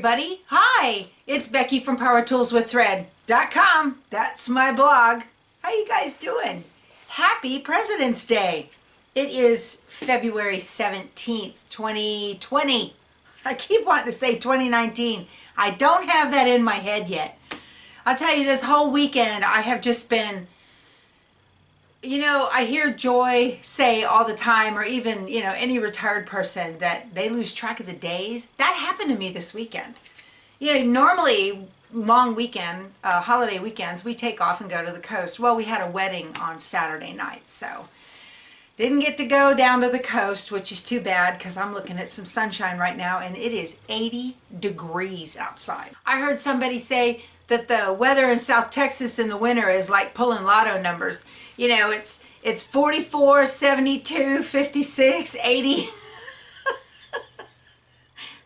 everybody. Hi, it's Becky from PowerToolsWithThread.com. That's my blog. How you guys doing? Happy President's Day. It is February 17th, 2020. I keep wanting to say 2019. I don't have that in my head yet. I'll tell you, this whole weekend I have just been, I hear Joy say all the time, or even, any retired person, that they lose track of the days. That happened to me this weekend. Normally, long weekend, holiday weekends, we take off and go to the coast. Well, we had a wedding on Saturday night, so didn't get to go down to the coast, which is too bad because I'm looking at some sunshine right now, and it is 80 degrees outside. I heard somebody say that the weather in South Texas in the winter is like pulling lotto numbers. It's 44, 72, 56, 80.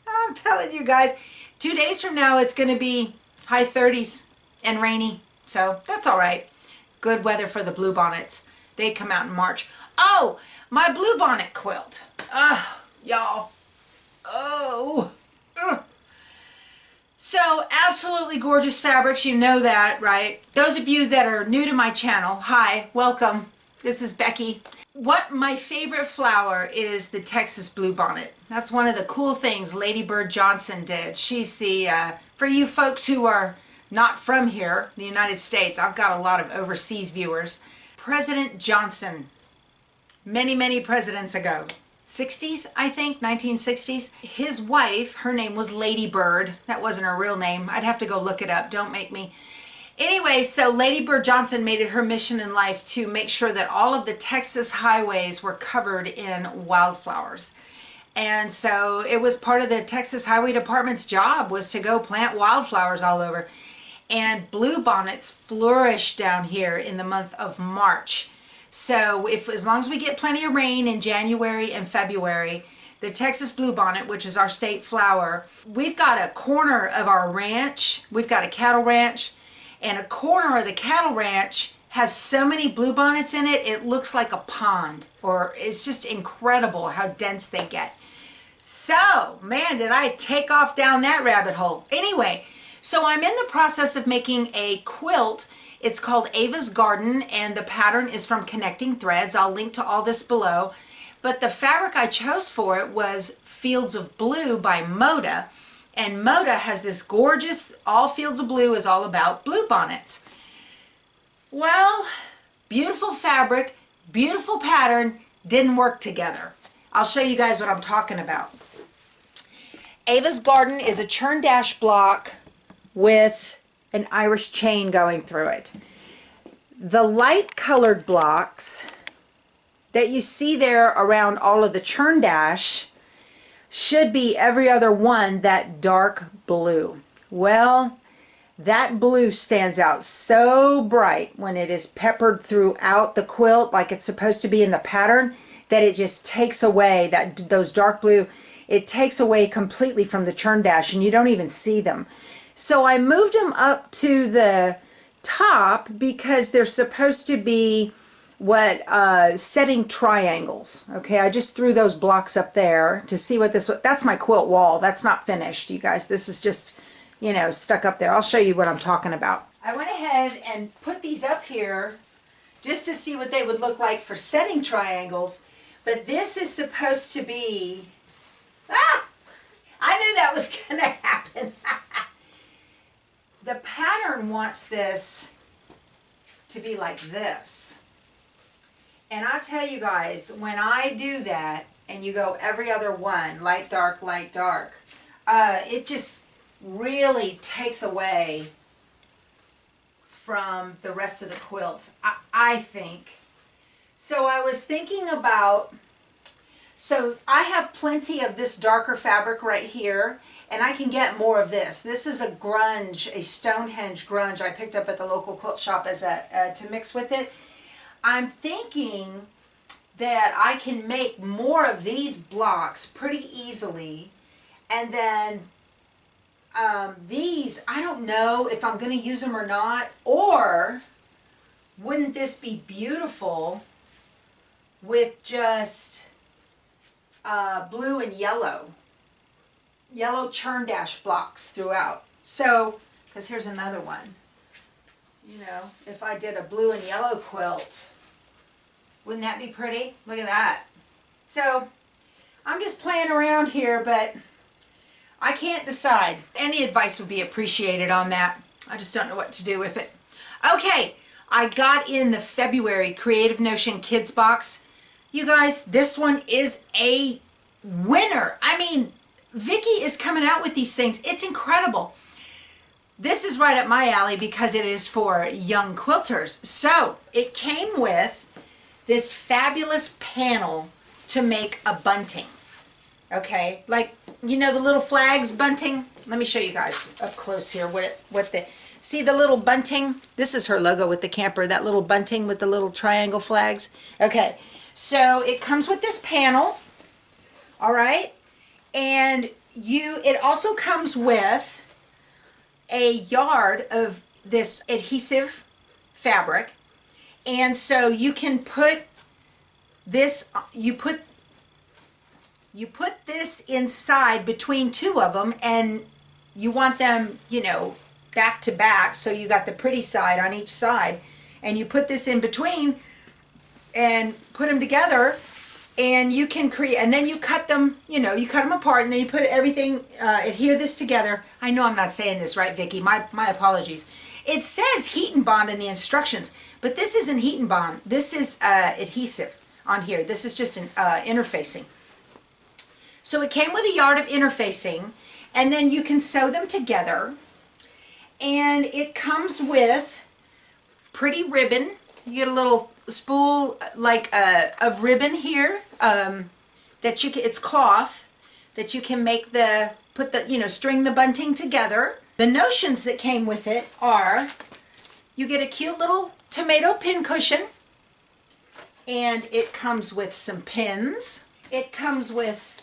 I'm telling you guys, 2 days from now it's going to be high 30s and rainy. So that's all right. Good weather for the bluebonnets. They come out in March. Oh, my bluebonnet quilt. Oh, y'all. Oh. Ugh. So, absolutely gorgeous fabrics, you know that, right? Those of you that are new to my channel, hi, welcome. This is Becky. What my favorite flower is the Texas bluebonnet. That's one of the cool things Lady Bird Johnson did. She's the, for you folks who are not from here, the United States, I've got a lot of overseas viewers. President Johnson, many presidents ago. 60s, I think, 1960s. His wife, her name was Lady Bird. That wasn't her real name. I'd have to go look it up. Don't make me. Anyway, so Lady Bird Johnson made it her mission in life to make sure that all of the Texas highways were covered in wildflowers. And so it was part of the Texas Highway Department's job was to go plant wildflowers all over. And bluebonnets flourish down here in the month of March. So as long as we get plenty of rain in January and February, the Texas bluebonnet, which is our state flower, we've got a corner of our ranch, we've got a cattle ranch, and a corner of the cattle ranch has so many bluebonnets in it, it looks like a pond, or it's just incredible how dense they get. So, man, did I take off down that rabbit hole. Anyway, so I'm in the process of making a quilt. It's called Ava's Garden, and the pattern is from Connecting Threads. I'll link to all this below. But the fabric I chose for it was Fields of Blue by Moda. And Moda has this gorgeous, all Fields of Blue is all about bluebonnets. Well, beautiful fabric, beautiful pattern, didn't work together. I'll show you guys what I'm talking about. Ava's Garden is a churn dash block with an Irish chain going through it. The light colored blocks that you see there around all of the churn dash should be every other one that dark blue. Well, that blue stands out so bright when it is peppered throughout the quilt like it's supposed to be in the pattern that it just takes away those dark blue. It takes away completely from the churn dash and you don't even see them. So I moved them up to the top because they're supposed to be setting triangles. Okay, I just threw those blocks up there to see what that's my quilt wall. That's not finished, you guys. This is just, stuck up there. I'll show you what I'm talking about. I went ahead and put these up here just to see what they would look like for setting triangles. But this is supposed to be, I knew that was going to happen. The pattern wants this to be like this. And I tell you guys, when I do that, and you go every other one, light, dark, it just really takes away from the rest of the quilt, I think. So I was thinking about, so I have plenty of this darker fabric right here, and I can get more of this. This is a grunge, a Stonehenge grunge I picked up at the local quilt shop as to mix with it. I'm thinking that I can make more of these blocks pretty easily, and then these, I don't know if I'm going to use them or not, or wouldn't this be beautiful with just blue and yellow? yellow churn dash blocks throughout. So, because here's another one. You know, if I did a blue and yellow quilt, wouldn't that be pretty? Look at that. So, I'm just playing around here, but I can't decide. Any advice would be appreciated on that. I just don't know what to do with it. Okay, I got in the February Creative Notion Kids box. You guys, this one is a winner. I mean, Vicki is coming out with these things. It's incredible. This is right up my alley because it is for young quilters. So it came with this fabulous panel to make a bunting. Okay, like, you know, the little flags bunting. Let me show you guys up close here see the little bunting? This is her logo with the camper, that little bunting with the little triangle flags. Okay, so it comes with this panel, all right, and it also comes with a yard of this adhesive fabric, and so you can put this, you put this inside between two of them, and you want them, you know, back to back, so you got the pretty side on each side, and you put this in between and put them together, and you can create, and then you cut them, you know, you cut them apart, and then you put everything, adhere this together. I know I'm not saying this right, Vicki, my apologies. It says heat and bond in the instructions, but this isn't heat and bond. This is adhesive on here. This is just an interfacing. So it came with a yard of interfacing, and then you can sew them together, and it comes with pretty ribbon. You get a little spool like of ribbon here that you can, it's cloth that you can make string the bunting together. The notions that came with it are, you get a cute little tomato pin cushion, and it comes with some pins. It comes with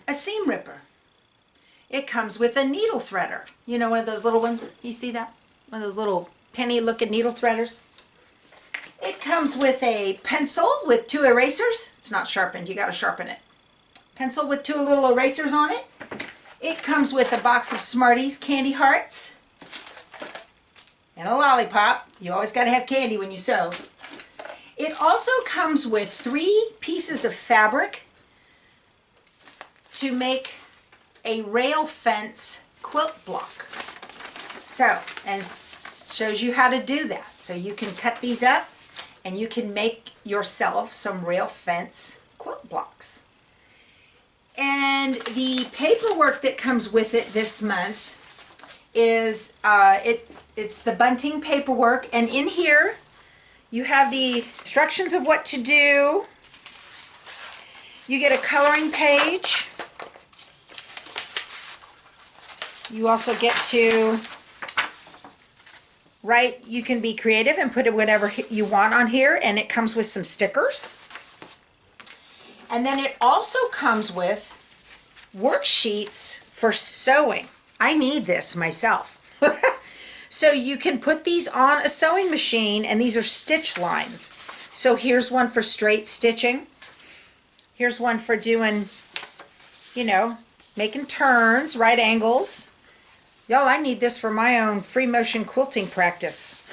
a seam ripper. It comes with a needle threader. You know, one of those little ones, you see that? One of those little penny looking needle threaders. It comes with a pencil with 2 erasers. It's not sharpened, you gotta sharpen it. Pencil with 2 little erasers on it. It comes with a box of Smarties candy hearts and a lollipop. You always gotta have candy when you sew. It also comes with 3 pieces of fabric to make a rail fence quilt block. So, and shows you how to do that. So you can cut these up and you can make yourself some rail fence quilt blocks. And the paperwork that comes with it this month is it's the bunting paperwork, and in here you have the instructions of what to do. You get a coloring page. You also get to write, you can be creative and put whatever you want on here, and it comes with some stickers. And then it also comes with worksheets for sewing. I need this myself. So you can put these on a sewing machine, and these are stitch lines. So here's one for straight stitching. Here's one for doing, you know, making turns, right angles. Y'all, I need this for my own free motion quilting practice.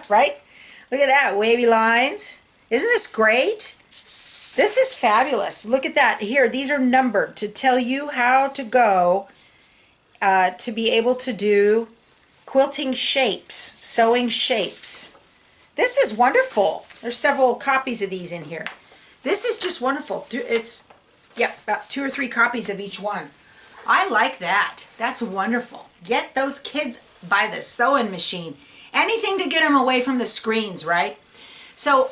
Right? Look at that, wavy lines. Isn't this great? This is fabulous. Look at that. Here, these are numbered to tell you how to go to be able to do quilting shapes, sewing shapes. This is wonderful. There's several copies of these in here. This is just wonderful. It's, yep, about 2 or 3 copies of each one. I like that. That's wonderful. Get those kids by the sewing machine. Anything to get them away from the screens, right? So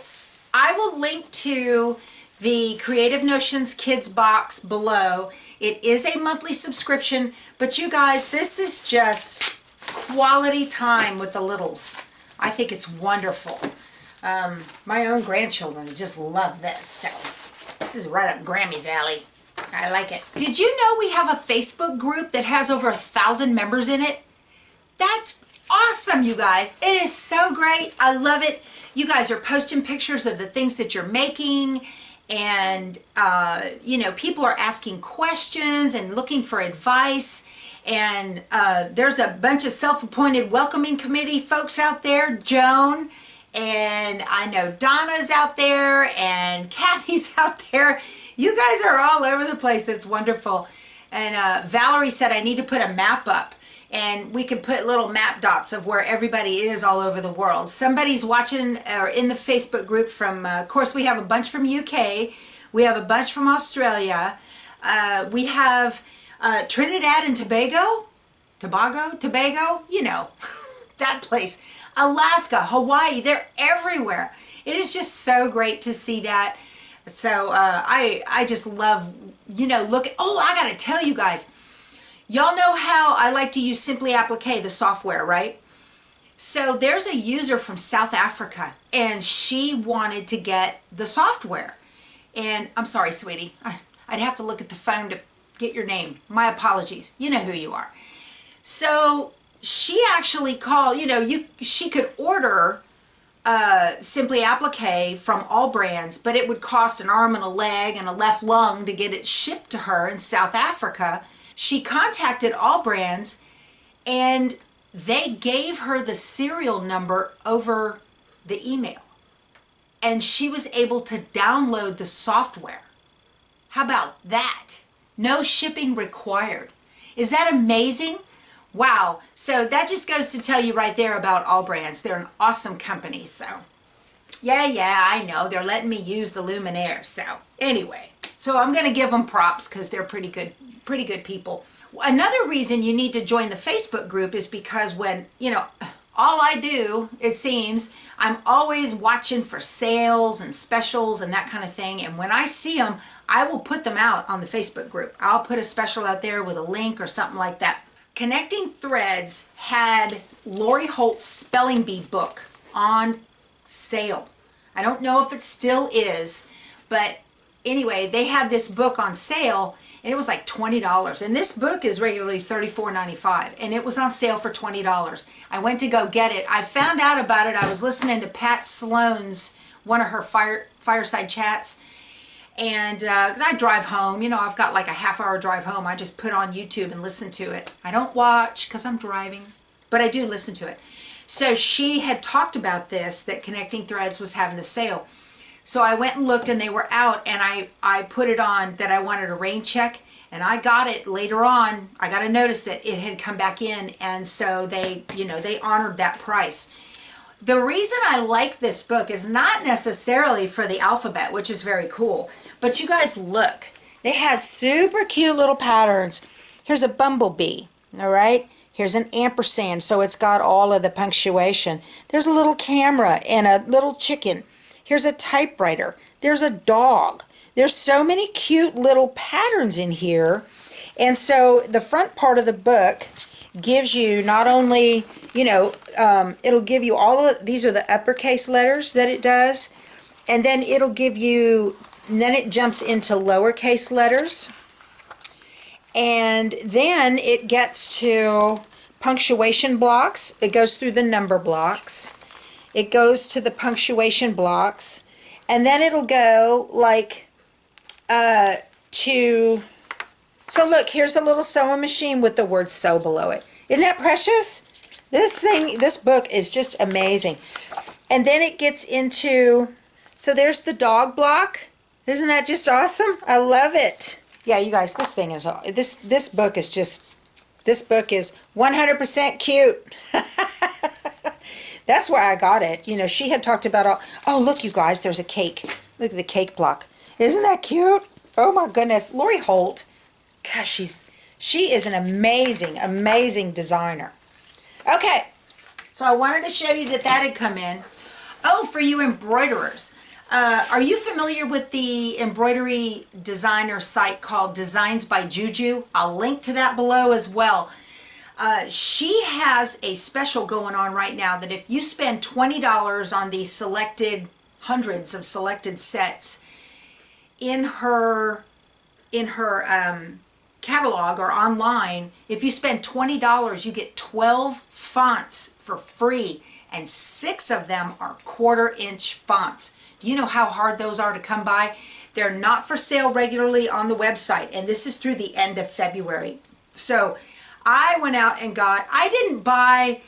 I will link to the Creative Notions Kids box below. It is a monthly subscription, but you guys, this is just quality time with the littles. I think it's wonderful. My own grandchildren just love this, so this is right up Grammy's alley. I like it. Did you know we have a Facebook group that has over 1,000 members in it? That's awesome, you guys. It is so great. I love it. You guys are posting pictures of the things that you're making, and you know, people are asking questions and looking for advice. And there's a bunch of self-appointed welcoming committee folks out there, Joan, and I know Donna's out there and Kathy's out there. You guys are all over the place. It's wonderful. And Valerie said I need to put a map up, and we could put little map dots of where everybody is all over the world. Somebody's watching or in the Facebook group from, of course, we have a bunch from UK. We have a bunch from Australia. We have Trinidad and Tobago, you know, that place. Alaska, Hawaii, they're everywhere. It is just so great to see that. So I just love, you know, oh, I gotta tell you guys, y'all know how I like to use Simply Applique, the software, right? So there's a user from South Africa, and she wanted to get the software. And I'm sorry, sweetie, I'd have to look at the phone to get your name. My apologies. You know who you are. So she actually called, you know, she could order Simply Applique from all brands, but it would cost an arm and a leg and a left lung to get it shipped to her in South Africa. She contacted all brands, and they gave her the serial number over the email, and she was able to download the software. How about that? No shipping required. Is that amazing? Wow. So that just goes to tell you right there about all brands. They're an awesome company. So yeah, I know. They're letting me use the Luminaire. So anyway, so I'm going to give them props because they're pretty good people. Another reason you need to join the Facebook group is because when, you know, all I do, it seems, I'm always watching for sales and specials and that kind of thing. And when I see them, I will put them out on the Facebook group. I'll put a special out there with a link or something like that. Connecting Threads had Lori Holt's spelling bee book on sale. I don't know if it still is, but anyway, they had this book on sale, and it was like $20. And this book is regularly $34.95, and it was on sale for $20. I went to go get it. I found out about it. I was listening to Pat Sloan's, one of her fireside chats, and 'cause I drive home, you know, I've got like a half-hour drive home. I just put on YouTube and listen to it. I don't watch because I'm driving, but I do listen to it. So she had talked about this, that Connecting Threads was having the sale. So I went and looked, and they were out, and I put it on that I wanted a rain check, and I got it later on. I got a notice that it had come back in, and so they, you know, they honored that price. The reason I like this book is not necessarily for the alphabet, which is very cool, but you guys look. It has super cute little patterns. Here's a bumblebee, all right? Here's an ampersand, so it's got all of the punctuation. There's a little camera and a little chicken. Here's a typewriter. There's a dog. There's so many cute little patterns in here. And so the front part of the book gives you not only, you know, it'll give you all of, these are the uppercase letters that it does, and then it'll give you, and then it jumps into lowercase letters, and then it gets to punctuation blocks. It goes through the number blocks, it goes to the punctuation blocks, and then it'll go like to, so look, here's a little sewing machine with the word sew below it. Isn't that precious? This book is just amazing. And then it gets into, so there's the dog block. Isn't that just awesome? I love it. Yeah, you guys, this thing is, this book is just, this book is 100% cute. That's why I got it. You know, she had talked about all, oh, look, you guys, there's a cake. Look at the cake block. Isn't that cute? Oh my goodness. Lori Holt, gosh, she is an amazing, amazing designer. Okay, so I wanted to show you that had come in. Oh, for you embroiderers. Are you familiar with the embroidery designer site called Designs by Juju? I'll link to that below as well. She has a special going on right now that if you spend $20 on these selected, hundreds of selected sets in her catalog or online, if you spend $20, you get 12 fonts for free, and 6 of them are 1/4 inch fonts. Do you know how hard those are to come by? They're not for sale regularly on the website, and this is through the end of February. So I went out and I didn't buy,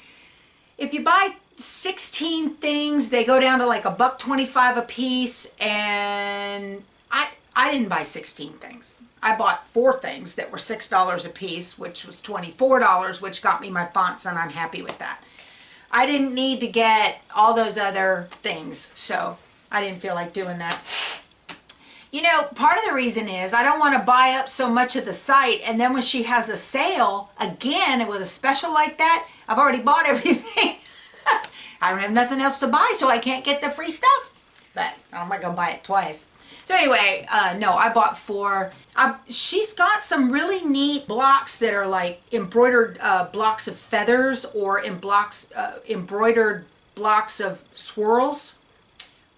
if you buy 16 things, they go down to like $1.25 a piece, and I didn't buy 16 things. I bought 4 things that were $6 a piece, which was $24, which got me my fonts, and I'm happy with that. I didn't need to get all those other things, so I didn't feel like doing that. You know, part of the reason is I don't want to buy up so much of the site, and then when she has a sale, again, with a special like that, I've already bought everything. I don't have nothing else to buy, so I can't get the free stuff. But I'm not going to buy it twice. So anyway, no, I bought 4. She's got some really neat blocks that are like embroidered blocks of feathers, or embroidered blocks of swirls.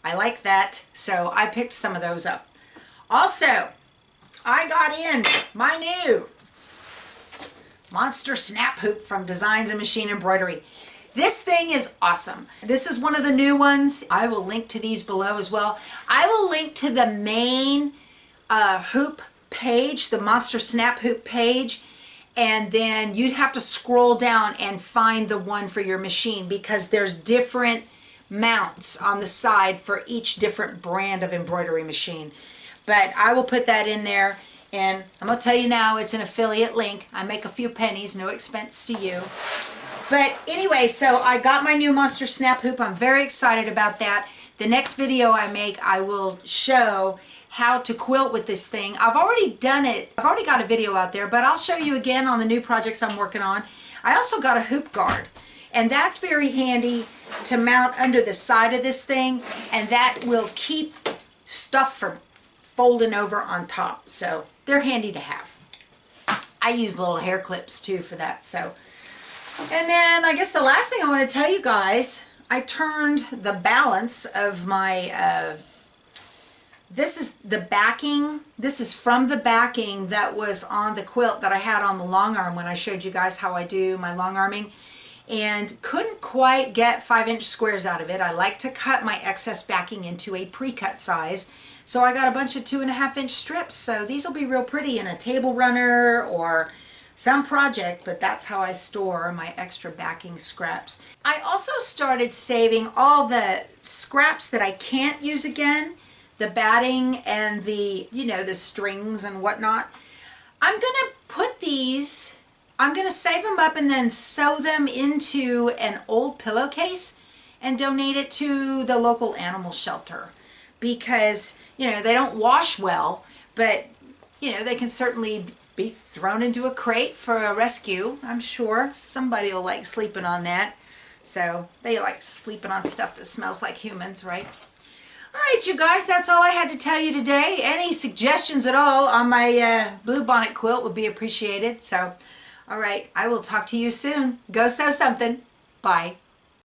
I like that, so I picked some of those up. Also, I got in my new Monster Snap Hoop from Designs and Machine Embroidery. This thing is awesome. This is one of the new ones. I will link to these below as well. I will link to the main hoop page, the Monster Snap Hoop page, and then you'd have to scroll down and find the one for your machine, because there's different mounts on the side for each different brand of embroidery machine. But I will put that in there, and I'm going to tell you now, it's an affiliate link. I make a few pennies, no expense to you. But anyway, so I got my new Monster Snap Hoop. I'm very excited about that. The next video I make, I will show how to quilt with this thing. I've already done it. I've already got a video out there, but I'll show you again on the new projects I'm working on. I also got a hoop guard, and that's very handy to mount under the side of this thing, and that will keep stuff from folding over on top. So they're handy to have. I use little hair clips too for that. So. And then I guess the last thing I want to tell you guys, I turned the balance of my, this is the backing, this is from the backing that was on the quilt that I had on the long arm when I showed you guys how I do my long arming, and couldn't quite get 5-inch squares out of it. I like to cut my excess backing into a pre-cut size. So I got a bunch of 2.5-inch strips, so these will be real pretty in a table runner or some project, but that's how I store my extra backing scraps. I also started saving all the scraps that I can't use again, the batting and the, you know, the strings and whatnot. I'm gonna put these, I'm gonna save them up and then sew them into an old pillowcase and donate it to the local animal shelter, because, you know, they don't wash well, but, you know, they can certainly be thrown into a crate for a rescue. I'm sure somebody will like sleeping on that. So they like sleeping on stuff that smells like humans, right? All right, you guys, that's all I had to tell you today. Any suggestions at all on my blue bonnet quilt would be appreciated. So, all right, I will talk to you soon. Go sew something. Bye.